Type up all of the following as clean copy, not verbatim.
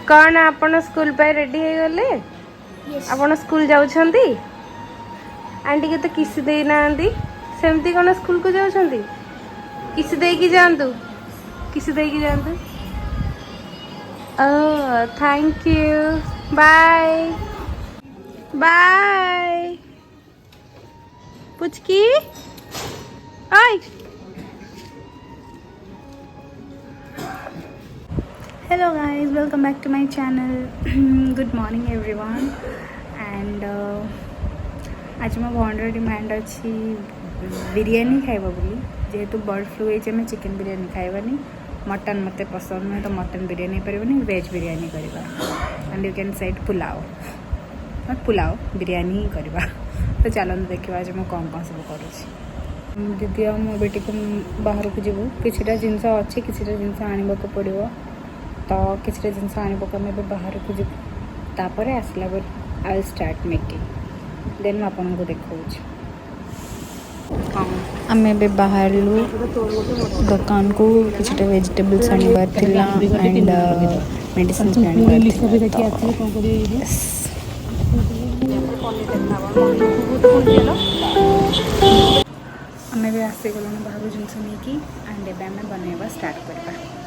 कौन आपण स्कूल पे रेडी हो गले आपण स्कूल जाउछंती आंटी के तो किसी दे नांदी सेमती कौन स्कूल को जाउछंती किसी दे की जानतु किसी दे की जानतु oh thank you bye bye पुचकी ओए Hello guys, welcome back to my channel. Good morning everyone. And आज मो भौंडर डिमांड अच्छी बिरयानी खाइबा बोली जेहेतु बर्ड फ्लू है मैं चिकन बिरयानी खाइबानी मटन मते पसंद नहीं तो मटन बिरयानी पारिबानी वेज बिरयानी करबा and you can set pulao not pulao biryani ही करबा तो चलते देखा आज मैं कौन कौन सब करुँची दीदी आ मो बेटी को बाहर को जीवु किछिटा जिनस अच्छी किछिटा जिनस आनिबा को पड़िबो तो किसी जिन आने बाहर को जी तापर आसला I will start making then आपन को देखो आम बाहर दुकान को किसी वेजिटेबल्स आनिबार थिला एंड मेडिसिन आम भी आसीगलु बाहर जिनस नहीं एंड एवं आम बनवा स्टार्ट करवा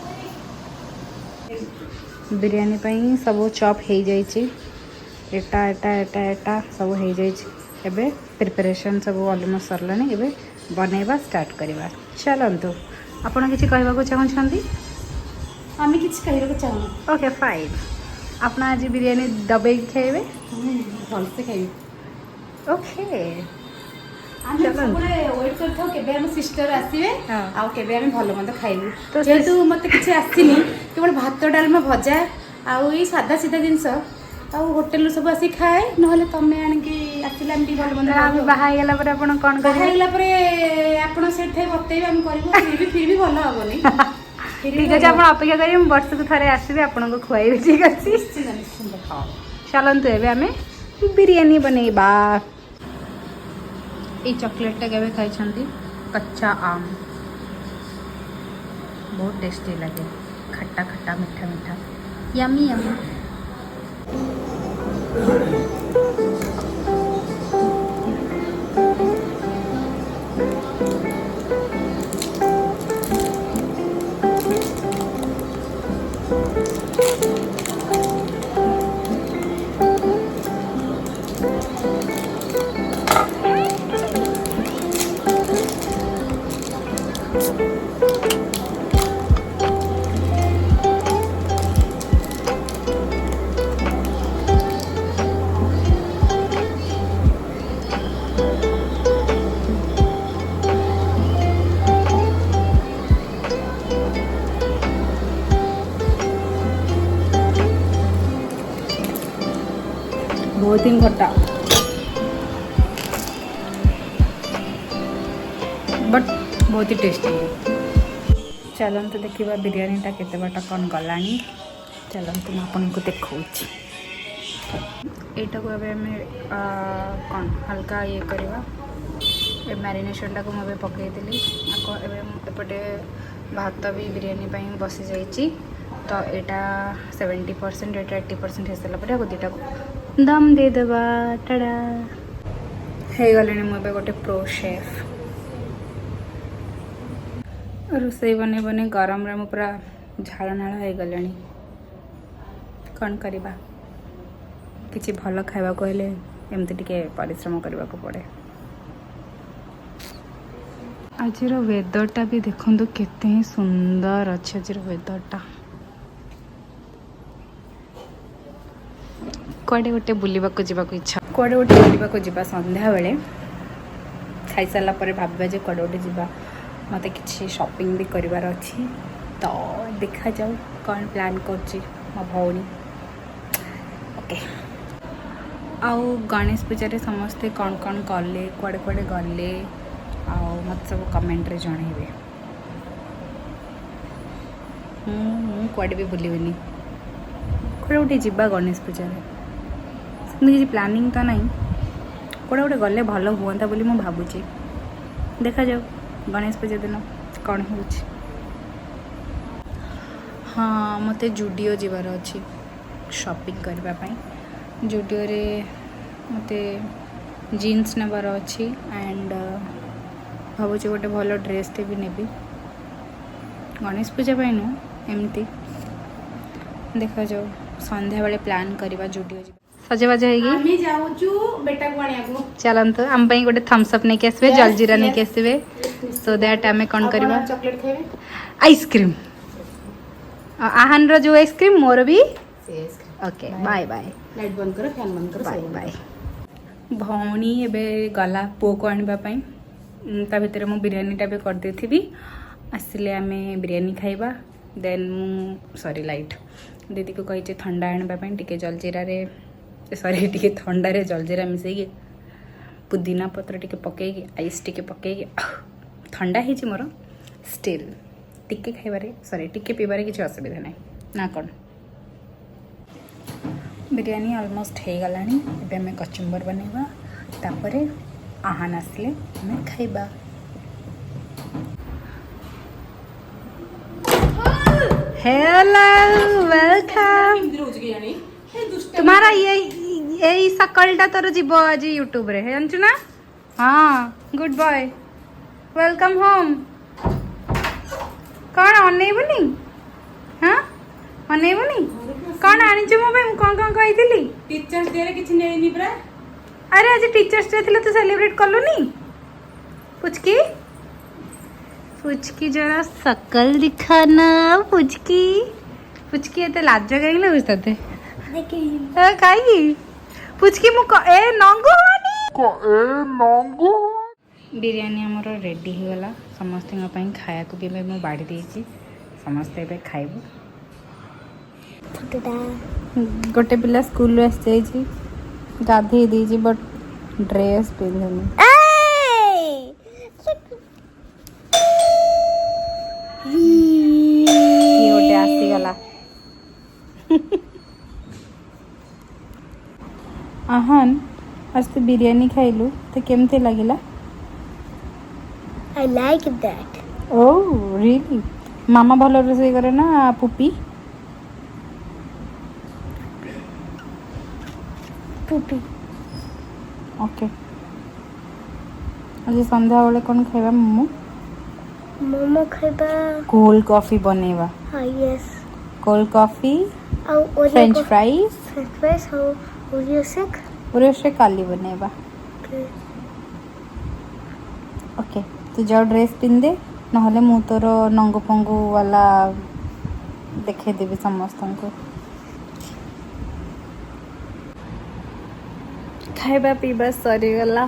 बिरयानी पाई सब चॉप हो जाइए एटा एटा एटा एटा सब हो जाइए प्रिपरेशन सब ऑलमोस्ट सरलानी एबे बनैबा स्टार्ट करवा चलतु आपड़ किसी कहवाक चाहूँगी आम कि चाहूँ ओके फाइन आप आज बिरयानी दबे खाइबे भलसे खाइबे ओके वेट कर सिस्टर आसवे हाँ। भल मंद खाइबू तो जेहेतु मत कि आसनी केवल भात डालमा भजा आई सादा सीधा जिनस होटेल सब आसी खाए ना तुम आणिकी आसला भल मंद बाहर कौन कौन बाहर से बतैबे आम करूँ फिर भी भल हेनी ठीक अच्छे आप अपेक्षा करेंगे वर्ष को थे आसबे आपको खुआई ठीक अच्छे चलतु एवं आम बिरयानी बनैबा ये चॉकलेट के खाई कच्चा आम बहुत टेस्टी लगे खट्टा खट्टा मीठा मीठा यमी यमी बहुत ही खट्टा बट बहुत ही टेस्टी चलते देखा बिरयानीटा केते बाट कौन गला चलते आपको देखा यहाँ को आम कौन हल्का ये करवा मैरिनेशन टाक मुझे पकईदी एपटे भात भी बिरयानी बसी जाइए तो यहाँ 70% एटा 80% हो सारापर आगे दुटा दम देदेबा टाड़ा हो गले मुझे गोटे प्रो शेफ रोसई बने बने गरम रे पूरा झाड़ नाड़ हो गले कौन करवा किसी भल खावा कहले एमती टिके परिश्रम करने को पड़े आज वेदरटा भी देखो केते ही सुंदर अच्छे आज वेदरटा कड़े गोटे बुलवाक जावाक इच्छा कड़े गोटे बुलवाक जा संध्या बेले खाई सारा भाव जे कड़े गोटे जा मत कि शॉपिंग भी करार अच्छी तो देखा जाऊ कौन प्लान कर मो भौणी ओके आउ गणेश पूजा समस्ते कौन कौन कले कुआड़े कुआड़े गले मत सब कमेंट रे जनइबे कुआड़े भी बुलवेनी कड़े गोटे जा गणेश पूजा किसी प्लानिंग तो नहीं कड़े गोटे गले भल हुआ बोली मुझे भावुची देखा जाऊ गणेश पूजा दिन कौन हो हाँ मत जुडियो जीवार अच्छी शॉपिंग करने जुडियो रे मते जीन्स नेबार अच्छी एंड भावुँ गोटे भल ड्रेसटे भी नेबी गणेश पूजा नुह एमती देखा जाओ संध्या बेले प्लान करवा जुडियो सजबाज आमे जाऊचु बेटा को आनिया को चलतु आम गोटे थम्स अप नहीं आसबे जलजीरा नहीं आसबे सो दैट आम कौन करवा चॉकलेट खाइबे आइसक्रीम आहान रो जो आइसक्रीम मोर भी ओके बाय बाय लाइट बंद करो फैन बंद करो बाय बाय भौणी एबे गला पो को आनिबा पई ता भितर मु बिरयानीटा भी कर देथिबी आसिले आमे बिरयानी खाइबा देन मु सॉरी लाइट दीदी को कही ठंडा आनिबा पई टिके जलजीरा रे सॉरी टिके ठंडा रे जलजीरा मिसेगी पुदीना पत्र टिके पकेगी आइस टिके पकेगी ठंडा ही मोर स्टिल टिके खाइबारे सॉरी टिके पीबारे किसी असुविधा नहीं ना कौन बिरयानी ऑलमोस्ट हो गलानी एबे हमें कचुम्बर बनैबा तापरे आहान आसले हमें खाइबा हेलो वेलकम तुम्हारा यही सकलटा तोर जीव आज यूट्यूब रे जानछु ना हाँ गुड बॉय वेलकम होम कौन अनेबनी हाँ अनेबनी कौन आनिଛୁ ମୋ ପାଇଁ ମୁଁ କଣ କହିଥିଲି टीचर्स डे रे किछि नेइनी ब्रा अरे आज टीचर्स डे थिला तू सेलिब्रेट कलुनी पुचकी पुचकी जरा सकल दिखाना पुचकी पुचकी एते लाज काई लागुस तते काई पुचकी मु ए नंगो बिरयानी हमर रेडी हो गला समस्त खाया को भी मैं बाड़ी देछि समस्त एबे खाइबो गोटे पिला स्कूल रे आसी गाधे दीजिए बट ड्रेस पिंधनी गोटे आसीगला आहन आज तो बिरयानी खाइलु तो केमते लागिला I like that. Oh really मामा भल रोषेई करे ना पुपी Poopy. ओके आज संध्या बेले कौन खाइबा मम्मू Momo खाइबा कोल्ड कॉफी बनेवा हाँ yes. कोल्ड कॉफी और फ्रेंच फ्राइज French fries और Oreo shake. पूरे से काली बनेवा Okay. ओके तू जाओ ड्रेस पिंदे नहले मु तोर नंगो पंगु वाला देखे देवी समस्त को खाइबा पीबा सरीगला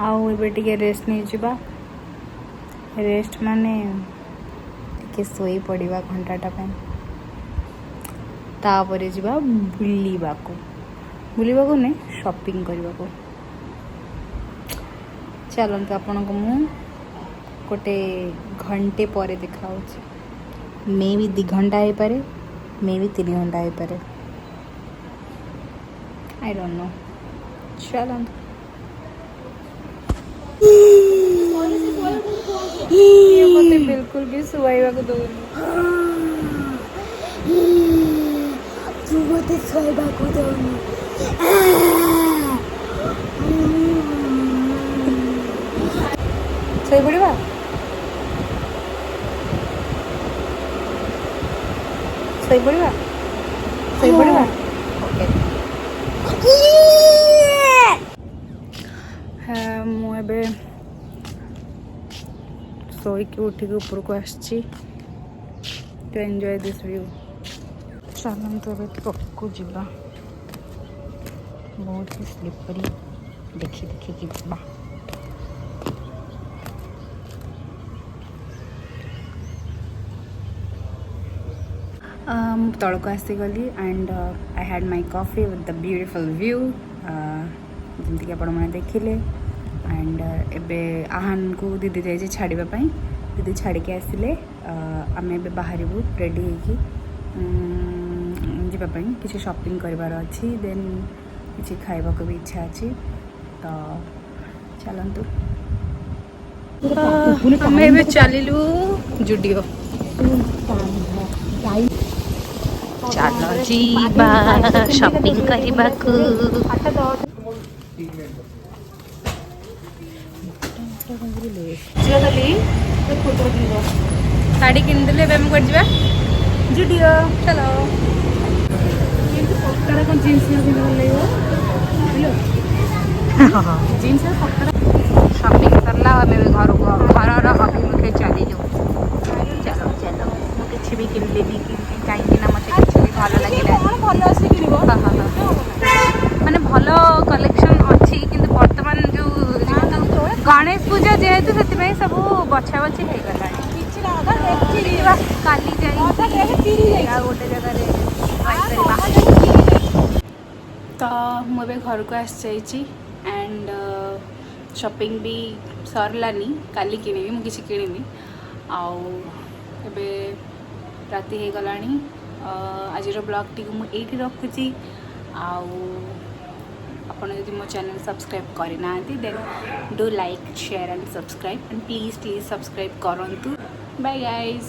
आउ एबे टिके रेस्ट नहीं जीवा रेस्ट माने टिके सोई पड़िबा घंटाटा पे तापरे जीवा बुलिबा को ने शॉपिंग करबा को चलते आपण को मु गोटे घंटे पर देखा मे भी 2 घंटा हो पारे मे भी 3 घंटा हो पारे आई डोंट नो चलते मते बिल्कुल भी सुवाइबा को दौनी तू मते सोइबा को दौनी सोई पड़वा ओके सोईकी उठिक ऊपर को आसी टू एंजॉय दिस व्यू चलते तक जावा बहुत ही स्लीपरी देखी देखी जा तल को आसीगली and I had my coffee with the beautiful view जमीक आपण मैंने देखिले एंड एबे आहान को दीदी जाइए छाड़ापी दीदी छाड़ी आसिले आम ए बाहर रेडी होगी जावाई किसी शॉपिंग करार अच्छी देन किसी खाइबा को भी इच्छा अच्छी तो चलतु चलू जुडियो ଚାଲ ଯିବା ସପିଂ କରିବାକୁ। ଶାଢ଼ୀ କିଣିଦେଲେ ଏବେ ଆମେ କୁଆଡ଼େ ଯିବା? जुडियो चलो ସପିଂ ସରିଲା ଆମେ ଏବେ ଘରକୁ ଘରର ଅଭିମୁଖେ ଚାଲିଲୁ। ଚାଲ ଚାଲ ମୁଁ କିଛି ବି କିଣିଲିନି କାହିଁକି ନା ମୋତେ କିଛି ବି ଭଲ ଲାଗିଲା। ଭଲ ଅଛି କିଣିବ ମାନେ ଭଲ କଲେକ୍ସନ୍ ଅଛି କିନ୍ତୁ ବର୍ତ୍ତମାନ ଯେଉଁ ଗଣେଶ ପୂଜା ଯେହେତୁ ସେଥିପାଇଁ ସବୁ ବଛା ବଛି ହେଇଗଲାଣି। କାଲି ଯାଇ ଆଉ ଗୋଟେ ଜାଗାରେ ତ ମୁଁ ଏବେ ଘରକୁ ଆସିଯାଇଛି ଆଣ୍ଡ ସପିଂ ବି ସରିଲାନି। କାଲି କିଣିବି, ମୁଁ କିଛି କିଣିନି। ଆଉ ଏବେ ରାତି ହେଇଗଲାଣି। ଆଜିର ବ୍ଲଗ୍ଟିକୁ ମୁଁ ଏଇଠି ରଖୁଛି। ଆଉ ଆପଣ ଯଦି ମୋ ଚ୍ୟାନେଲ୍ ସବସ୍କ୍ରାଇବ୍ କରିନାହାନ୍ତି then do like share and subscribe and please subscribe କରନ୍ତୁ। Bye guys.